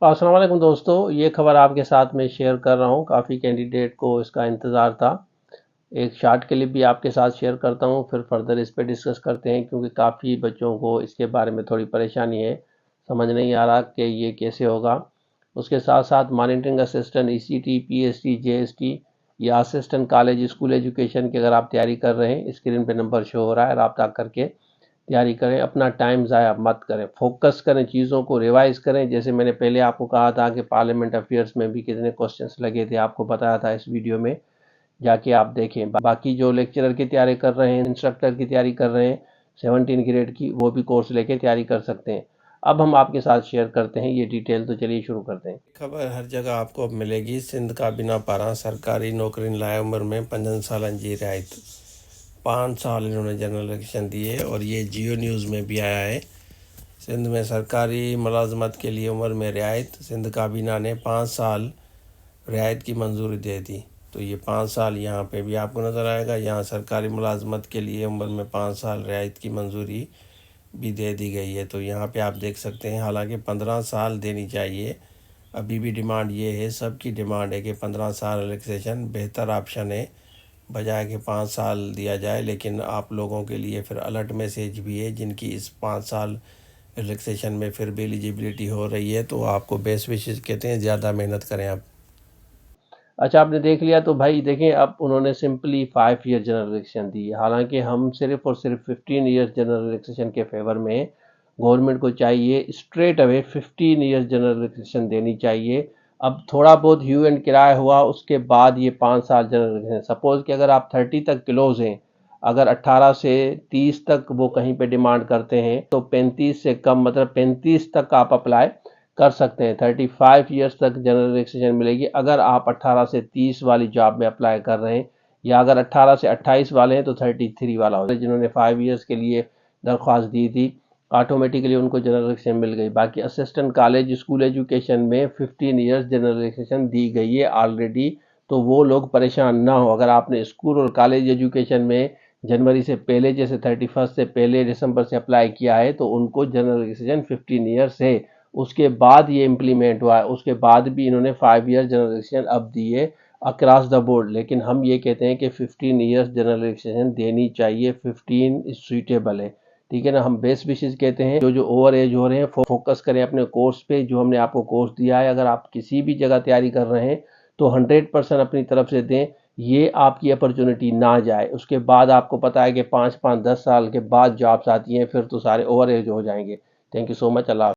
अस्सलाम वालेकुम दोस्तों, ये खबर आपके साथ में शेयर कर रहा हूँ। काफ़ी कैंडिडेट को इसका इंतज़ार था। एक शॉर्ट क्लिप भी आपके साथ शेयर करता हूँ, फिर फर्दर इस पे डिस्कस करते हैं, क्योंकि काफ़ी बच्चों को इसके बारे में थोड़ी परेशानी है। समझ नहीं आ रहा कि ये कैसे होगा। उसके साथ साथ monitoring assistant ECT, PST, JST या असिस्टेंट कॉलेज स्कूल एजुकेशन की अगर आप तैयारी कर रहे हैं, स्क्रीन पे नंबर शो हो रहा है, रब्ता करके तैयारी करें। अपना टाइम ज़ाया मत करें, फोकस करें, चीज़ों को रिवाइज करें। जैसे मैंने पहले आपको कहा था कि पार्लियामेंट अफेयर्स में भी कितने क्वेश्चंस लगे थे, आपको बताया था इस वीडियो में, जाके आप देखें। बाकी जो लेक्चरर की तैयारी कर रहे हैं, इंस्ट्रक्टर की तैयारी कर रहे हैं 17 ग्रेड की, वो भी कोर्स लेके तैयारी कर सकते हैं। अब हम आपके साथ शेयर करते हैं ये डिटेल, तो चलिए शुरू करते हैं। खबर हर जगह आपको अब मिलेगी। सिंध का बिना पारा सरकारी नौकरी लाए उम्र में 55 साल जी रियायत। 5 साल इन्होंने जनरल इलेक्शन दिए और ये जियो न्यूज़ में भी आया है। सिंध में सरकारी मुलाजमत के लिए उम्र में रियायत, सिंध काबीना ने 5 साल रियायत की मंजूरी दे दी। तो ये 5 साल यहाँ पे भी आपको नज़र आएगा। यहाँ सरकारी मुलाजमत के लिए उम्र में 5 साल रियायत की मंजूरी भी दे दी गई है। तो यहाँ पे आप देख सकते हैं, हालांकि 15 साल देनी चाहिए। अभी भी डिमांड ये है, सबकी डिमांड है कि 15 साल रिलैक्सेशन बेहतर ऑप्शन है, बजाय कि 5 साल दिया जाए। लेकिन आप लोगों के लिए फिर अलर्ट मैसेज भी है, जिनकी इस 5 साल रिलैक्सेशन में फिर भी एलिजिबिलिटी हो रही है, तो आपको बेस्ट विशेष कहते हैं, ज़्यादा मेहनत करें आप। अच्छा, आपने देख लिया तो भाई देखें, अब उन्होंने सिंपली 5 ईयर जनरल इलेक्शन दी है। हालांकि हम सिर्फ और सिर्फ 15 ईयर जनरल इलेक्शन के फेवर में हैं। गवर्नमेंट को चाहिए straight away 15 year general election देनी चाहिए। अब थोड़ा बहुत ह्यू एंड किराया हुआ, उसके बाद ये 5 साल जनरल इलेक्शन। सपोज कि अगर आप 30 तक क्लोज हैं, अगर 18 से 30 तक वो कहीं पे डिमांड करते हैं, तो 35 से कम मतलब 35 तक आप अप्लाई कर सकते हैं। 35 ईयर्स तक जनरल रिलैक्सेशन मिलेगी अगर आप 18 से 30 वाली जॉब में अप्लाई कर रहे हैं, या अगर 18 से 28 वाले हैं तो 33 वाला हो। जिन्होंने 5 ईयर्स के लिए दरख्वास्त दी थी, ऑटोमेटिकली उनको जनरल रिलैक्सेशन मिल गई। बाकी असिस्टेंट कॉलेज स्कूल एजुकेशन में 15 ईयर्स जनरल रिलैक्सेशन दी गई है ऑलरेडी। तो वो लोग परेशान ना हो। अगर आपने स्कूल और कॉलेज एजुकेशन में जनवरी से पहले, जैसे 31 से पहले दिसंबर से अप्लाई किया है, तो उनको जनरल रिलैक्सेशन 15 ईयर्स है। उसके बाद ये इम्प्लीमेंट हुआ है, उसके बाद भी इन्होंने 5 ईयर जनरल इलेक्शन अब दिए अक्रॉस द बोर्ड। लेकिन हम ये कहते हैं कि 15 ईयर्स जनरल इलेक्शन देनी चाहिए। 15 सूटेबल है, ठीक है ना। हम बेस्ट विशेज कहते हैं, जो जो ओवर एज हो रहे हैं फोकस करें अपने कोर्स पे, जो हमने आपको कोर्स दिया है। अगर आप किसी भी जगह तैयारी कर रहे हैं तो 100% अपनी तरफ से दें। ये आपकी अपॉर्चुनिटी ना जाए। उसके बाद आपको पता है कि 5-5 10 साल के बाद जॉब्स आती हैं, फिर तो सारे ओवर एज हो जाएंगे। Thank you so much. Allah.